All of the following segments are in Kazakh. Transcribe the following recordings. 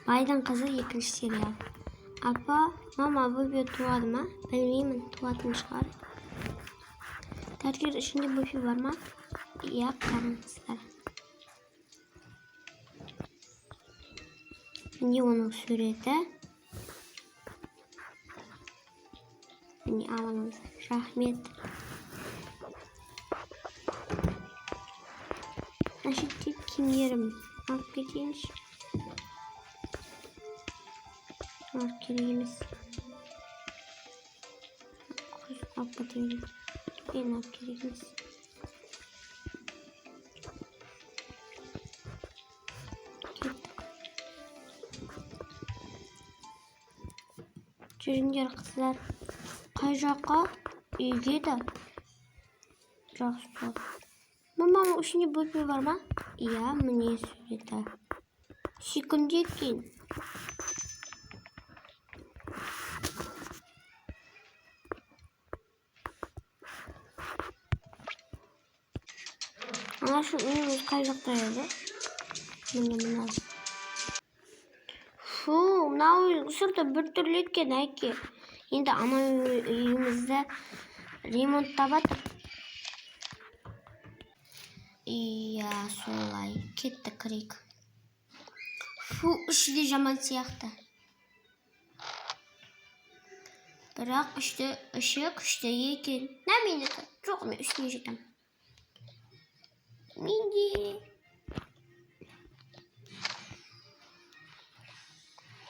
Baydan kızı 2. serial. Apa, mama bu tuvadı mı? Bilmeyeyim, tuvatım çıkar. Tercih içinde bu var mı? Ya, karanlıklar. Şimdi onun sureti. Şimdi alalım. Rahmet. Aşık kim yerim? Bak geçeymiş. Markerimiz. Kapatayım. Bir markerimiz. Жүріңдер қыздар. Қай жаққа? Үйге де. Жақсы болды. Маманың ішінде бөлме бар ма? Иә, міне суреті. Секунде екен. Ана şu үйіміз қай жақта еді? Міне. Фу, мынау сырты бір түрлі екен әке. Енді ана үйімізді ремонттап жатыр. Иә, солай. Кетті крик. Фу, іші де жаман сияқты. Бірақ іші күшті екен. Нә менікі? Жоқ, мен үстіне жетем. Менде.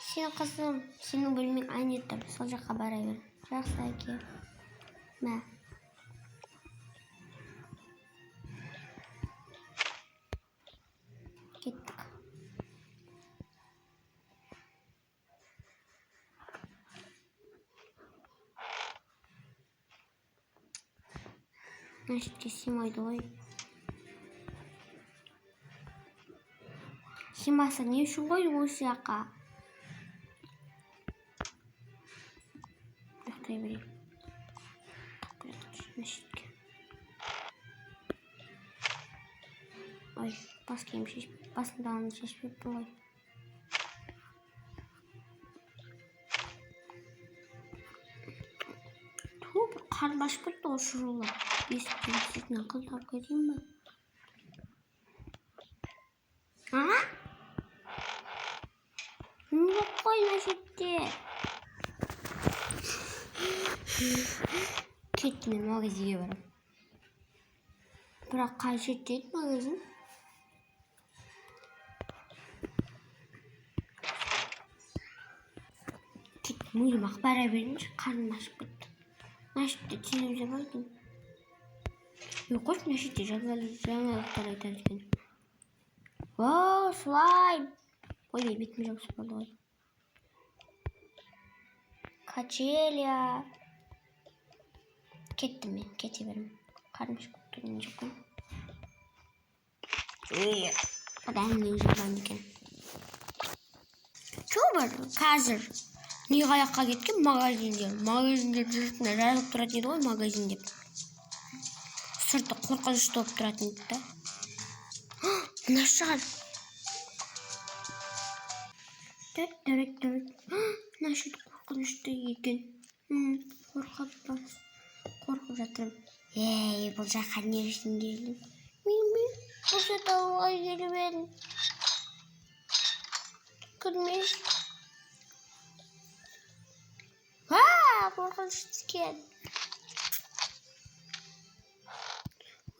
Сен қызым, сенің бөлмең айнетті. Сол жаққа бара бер. Жақсы әке. Мә. Кеттік. Мәшітке симайды ғой. Симаса не үшін ғой осы жаққа? Жақтай берейін. Мәшітке. Ой, бас киім шешпеп, басымдағын шешпеппін ғой. Ту, бір қарлаш кетті ғой шырылып. Есіктен сетінен қылтап кетейін бе? Аға? Жоқ қой мәшітте. Кетті, мен магазинге барам. Бірақ қай жерде еді магазин? Кетті, өзім-ақ бара берейінші, қарным ашып кетті. Мәшітте телевизор бар екен. Қойшы мәшітте жаңалықтар айтады екен. О, слайм! Ой, бетім жақсы болды ғой. Качеля. Кеттім мен, кете берім. Қарным ашып тұрған жоқпын. Одан мен жабан екен. Чөбір, қазір. Не қаяққа кеткен? Магазинде. Магазинде жүрсіне жазып тұратын еді ғой, магазин деп. Сырты қорқынышты болып тұратын еді. Мына шығар. Мына шет қорқынышты екен. Қорқып жатырмын. Ей, бұл жаққа не үшін келдім? Мен осы тауға келіп едім. Көрмеш. Қорқынышты екен.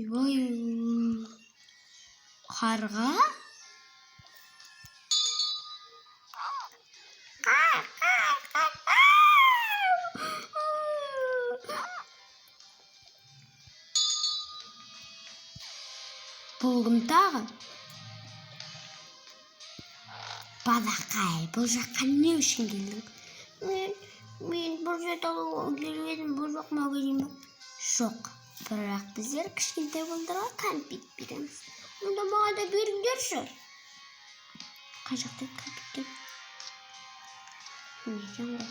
Ойбай, қарға? Бұл кім тағы? Балақай, бұл жаққа не үшін келдің? Мен бұл жердегі келіп едім, бұл жоқ магазин ба? Жоқ, бірақ біздер кішкентай балаларға кәмпит береміз. Онда маған да беріңдерші. Қай жақта кәмпиттер? Не екен ғой?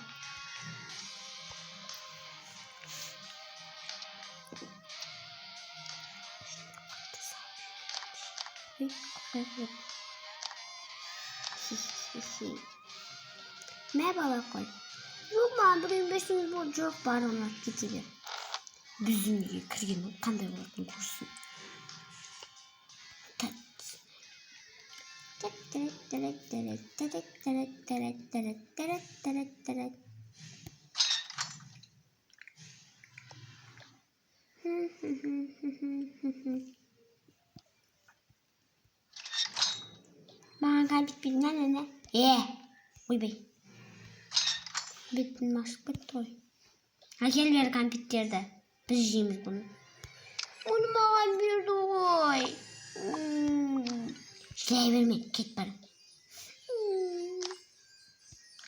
Ой, қай Mә бала қой. Жоқ, маған біреу берсеңіз болды. Жоқ, барғанға кете бер. Біздің үйге кірген қандай болатынын көрсін. Маған кәмпит бердің, не? Ойбай. Бетін машып кетті ғой. Әкел бер кәмпиттерді. Біз жейміз бұны. Оны маған берді ғой. Жылай берме, кет бар.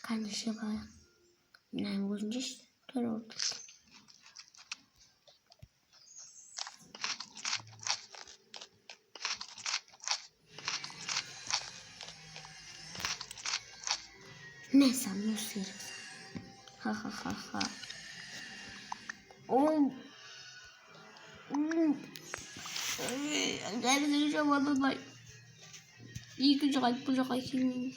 Қанеше бала. Мынаның өзін жешті. Төр oldu. Ne sanıyorsun? Ha. Derdi şamanın İyi ki bu жаққа келмейміз.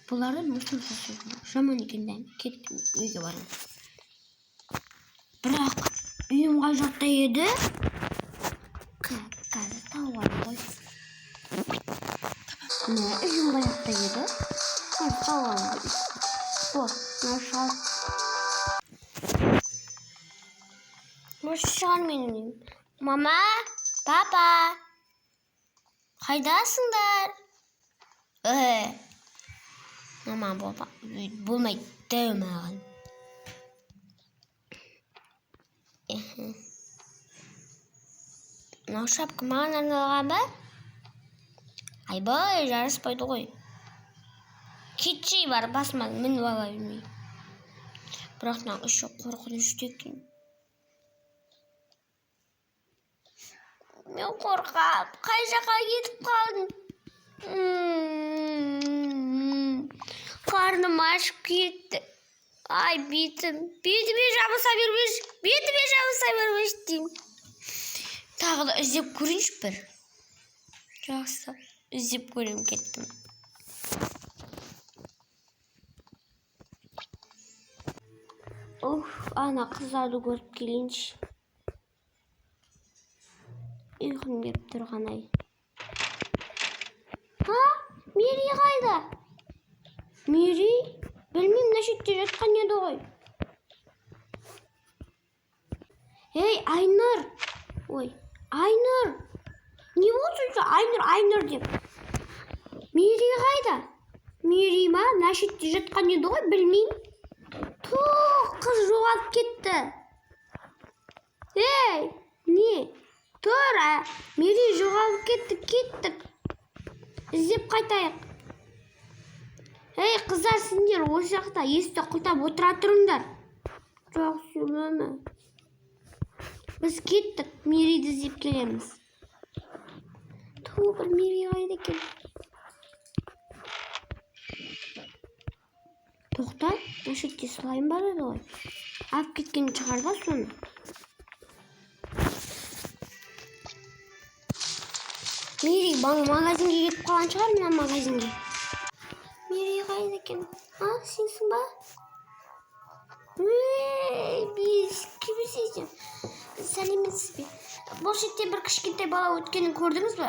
Бұларды мұсыр жасайды. Жаман екенден кеттім, үйге барам. Бірақ үйім қай жақта еді? Қазір тауып қой. Ne? Үйім қай жақта еді? Қазір тауып қой. Нашал. Нашал менің үйім. Мама, папа, қайдасыңдар? Мама, папа, болмайды, дәу маған. Мынау шапка маған арналған ба? Айбай, жараспайды ғой. Кетшей бар, басыма мініп ала бермей. Бірақ мынау іші қорқынышты екен. Мен қорқам, қай жаққа кетіп қалдым? Қарным ашып кетті. Ай, бетіме жабыса бермеш деймін. Тағы да іздеп көрейінші бір. Жақсы, іздеп көрем кеттім. Ана қыздарды көріп келейінші. Ұйқым келіп тұрған ай. Мери қайда? Мери? Білмеймін, мына шетте жатқан еді ғой. Ей, Айнұр! Ой, Айнұр! Не болды сонша? Айнұр деп. Мери қайда? Мери ма? Мына шетте жатқан еді ғой, білмеймін. Қыз жоғалып кетті. Ей, не? Тұр, Мери жоғалып кеттік. Іздеп қайтайық. Ей, қыздар, сендер осы жақта есікті құлтап отыра тұрыңдар. Жоқ, сөйлеме. Біз кеттік, Мериді іздеп келеміз. Бір Мери қайда екен? Тоқта, бұл шетте слайм бар еді ғой. Алып кеткен шығар ба соны? Мери магазинге кетіп қалған шығар, мына магазинге. Мери қайда екен? Сенсің ба? Біз кімсізден? Сәлеметсіз бе? Бұл шетте бір кішкентай бала өткенін көрдіңіз бе?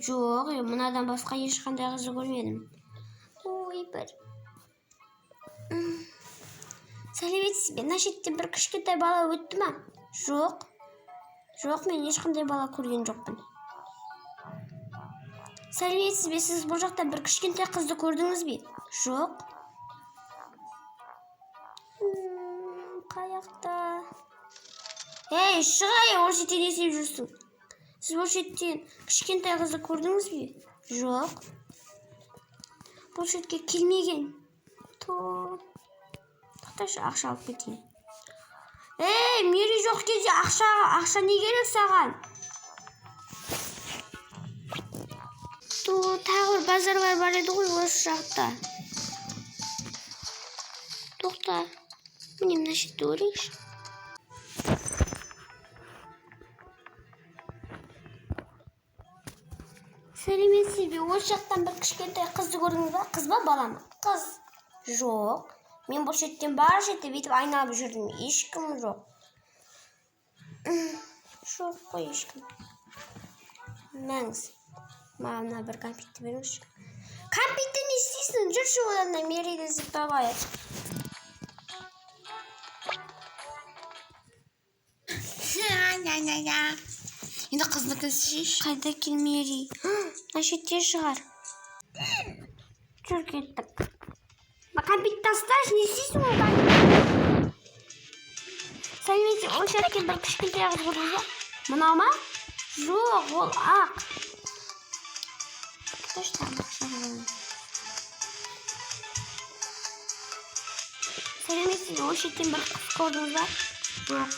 Жоқ, мынадан басқа ешқандай қызды көрмедім. Ой, бір. Сәлеметсіз бе? Мына шетте бір кішкентай бала өтті ма? Жоқ, мен ешқандай бала көрген жоқпын. Сәлеметсіз бе? Сіз бұл жақта бір кішкентай қызды көрдіңіз бе? Жоқ. Қаяқта? Ей, шығай, ол шетте не істеп жүрсің? Сіз бұл шеттен кішкентай қызды көрдіңіз бе? Жоқ. Бұл шетке келмеген. Тоқташы, ақша алып кетейін. Ей, Мери жоқ кезде ақша не керек саған? Тағы бір базарлар бар еді ғой осы жақта. Тоқта, міне мына шетте көрейікші. Сәлеметсіз бе? Осы жақтан бір кішкентай қызды көрдіңіз ба? Қыз ба, бала ма? Қыз. Жоқ. Мен бұл шеттен бар жерде бүйтіп айналып жүрдім. Ешкім жоқ. Жоқ қой ешкім. Мәңіз. Маған бір кәмпитті беріңізші. Кәмпитті не істейсің? Жүрші одан да Мерейді іздеп табайық. Енді қызды көсішейші. Қайда келмері? Шетте шығар. Жүр кеттік. Кәмпитті тасташы, не істейсің одан? Сәлеметсіз, ол шетке бір кішкентай қыз көрдіңіз ба? Мынау ма? Жоқ, ол ақ. Сәлеметсіз, ол шеттен бір қыз көрдіңіз ба? Жоқ.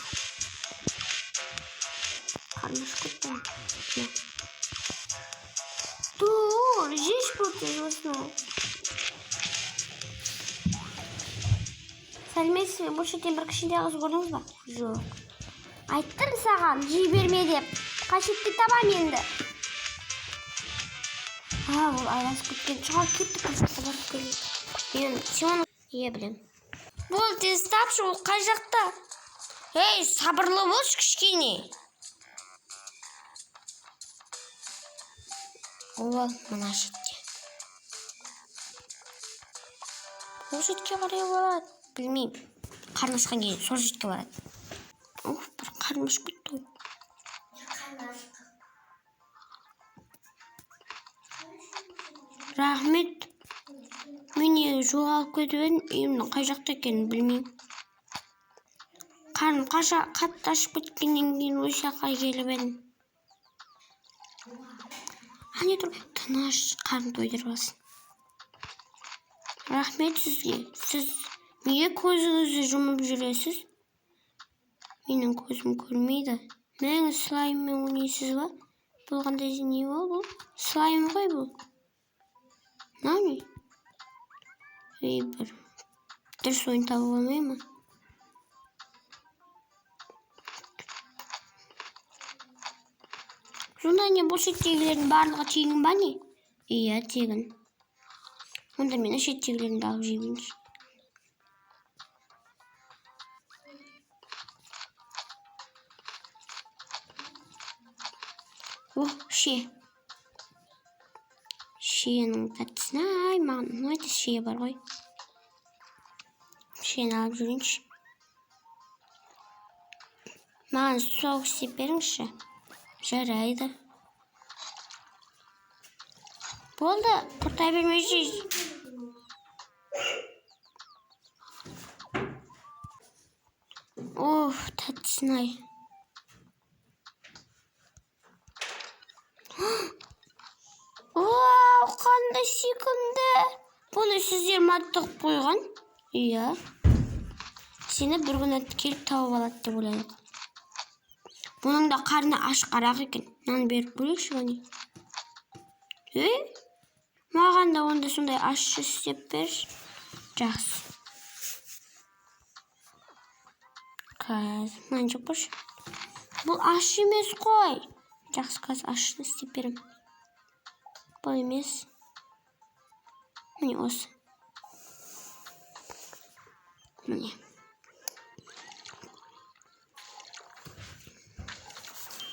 Қарныш көттім. Dur, жеш көттіз осыны. Сәлеметсіз, бұл шеттен бір кішкентай қыз көрдіңіз ба? Жоқ. Айттым саған, жей берме деп. Қашетті табам енді. Ол айласы көткен шығар кетті қашетті барып келейді. Мен сен білем. Бұл тез тапшы, ол қай жақта? Ей, сабырлы болшы кішкене. Ол мына шетте. Ол шетке қарай барады. Білмеймін. Қармашқан кейін сол шетке барады. Бір қармаш күтті. Рахмет. Мен жоғалып кетіп едім. Үйімнің қай жақта екенін білмеймін. Қарным қатты ашып кеткеннен кейін осы жаққа келіп едім. Ане тұр, тыныш қарын тойдырғасын. Рахмет сізге. Сіз неге көзіңізді жұмып жүресіз? Менің көзім көрмейді. Мәңіз слайммен ойнайсыз ба? Бұл қандай не бұл? Слайм ғой бұл. Мынау не? Бір дұрыс ойын табып алмай ма? Сонда не бұл шеттегілердің барлығы тегін ба не? Иә, тегін. Онда мен шеттегілерді алып жеймінші. Ше. Шенің тәттісін, маған ұнайды, ше бар ғой. Шені алып жүрейінші. Маған соғыс істеп беріңізші. Жарайды. Болды, құртай бермейсіз. Тәттісін-ай. Қандай сүйкімді. Бұны сіздер маттық қойған? Иә. Сені бір күн келіп тауып алады деп ойлайық. Бұның да қарны ашқарақ екен. Нан беріп бөлекші бәне. Маған да онда сондай ашшы істеп берші. Жақсы. Қазір, маған жоқ болшы. Бұл аш емес қой. Жақсы, қазір ашшыны істеп берем. Бұл емес. Міне осы. Міне.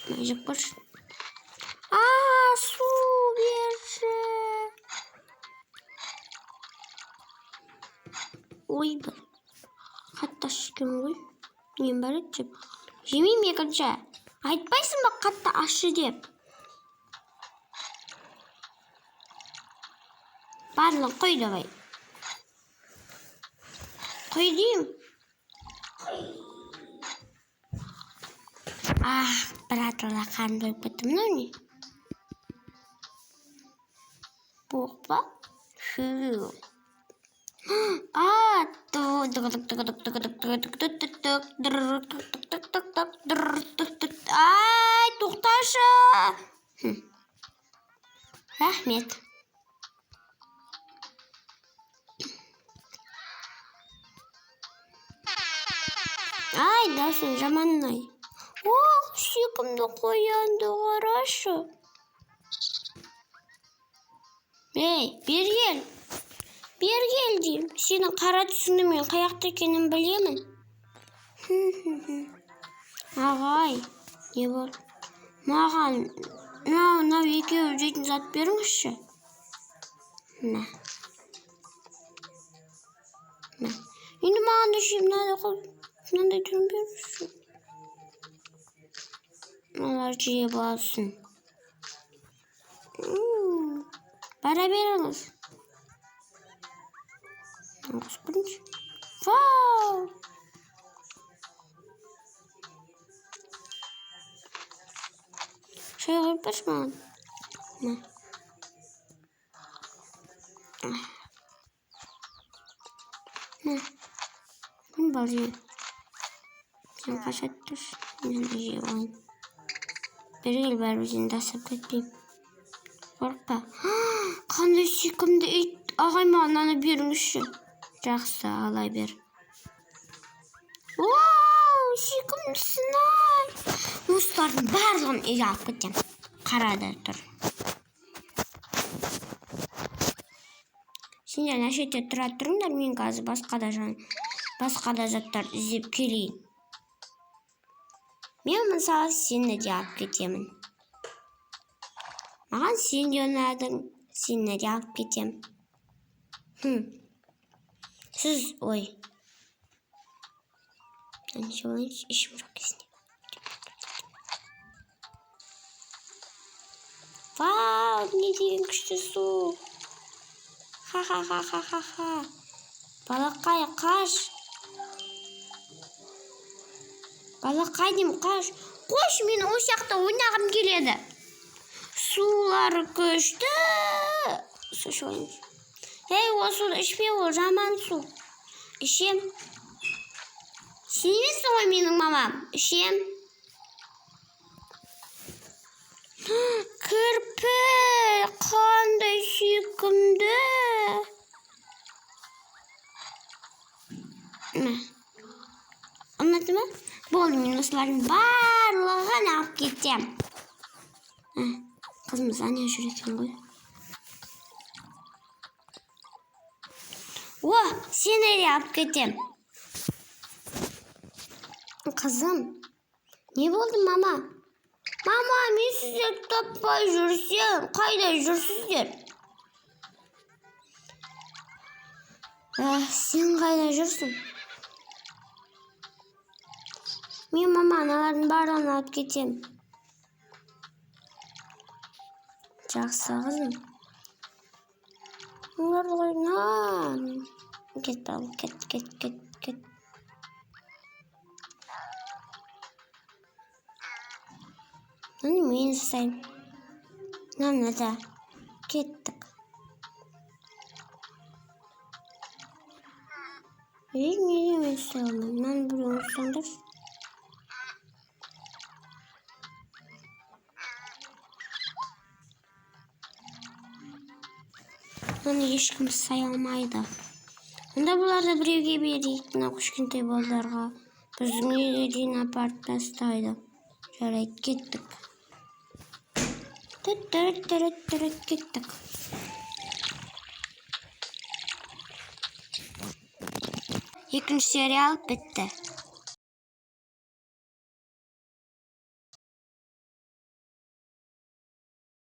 Маған жоқ болшы. Су берші. Ой, бұл. Қатты аш екен ғой. Нем бар еді жеп. Жемейм екінші. Айтпайсың ба қатты ашы деп. Барлығын қой давай. Қой дейм. Бір атыла қан дойып кетті. Мынау не? Буық па? Фу. Тоқташы. Рахмет. Дасын жаманнай. Сүйкімді қоянды қарашы. Hey, bir gel. Bir gel diyeyim. Senin kara түсіңді мен қаяқта екенін білемін. Ағай, не болды? Маған мынау екеуі жейтін зат беріңізші. Мына. Енді маған да жеймін, мынандай түрін беріңізші. Олар жеп алсын. Бара беріңіз. Господи. Вау! Şöyle yapış mı? Ne? Ne? Bunu bağırıyor. Sen kaç attır? Ne diyeceğim? Bir yıl ver özünü de saklayayım. Korkma. Qanday sүйкімді ит. Ағай маған аны беріңізші. Жақсы, алай бер. Вау, сүйкімдісін ай. Мұстардың барлығын үйге алып кетем. Қарада тұр. Сендер шетте тұра тұрыңдар, мен қазір басқа да заттар іздеп келейін. Мен мысалы сені де алып кетемін. Маған сен де ұнадың, сені де алып кетем. Сіз, ой. Неше олайыншы, ішім жоқ кезінде. Вау, не деген күшті су. Ха-ха-ха-ха-ха-ха. Балақай, қаш. Балақай дейм, қаш. Қош, мен осы жақта ойнағым келеді. Сулары күшті. Су шойыншы. Ей, о суды ішпе, ол жаман су. Ішем. Сен емессің ғой менің мамам. Ішем. Кірпік, қандай сүйкімді. Ұнады ма? Болды, мен осылардың барлығын алып кетем. Қызымыз ане жүр екен ғой. О, сені де алып кетем. Қызым, не болды мама? Мама, мен сіздерді таппай жүрсем, қайда жүрсіздер? Сен қайда жүрсің? Мен мама аналардың барлығын алып кетем. Жақсы қызым. Олар ойнан. Кет бал, кет. Мен жасаймын. Мынада кеттік. Неге мен жасай алмаймын? Мынаны біреу ұстаңдар. Оны ешкім жасай алмайды. Онда бұларды біреуге берейік, мына кішкентай балаларға. Біздің үйге дейін апарып тастайды. Жарайды, кеттік. Кеттік. Екінші сериал бітті.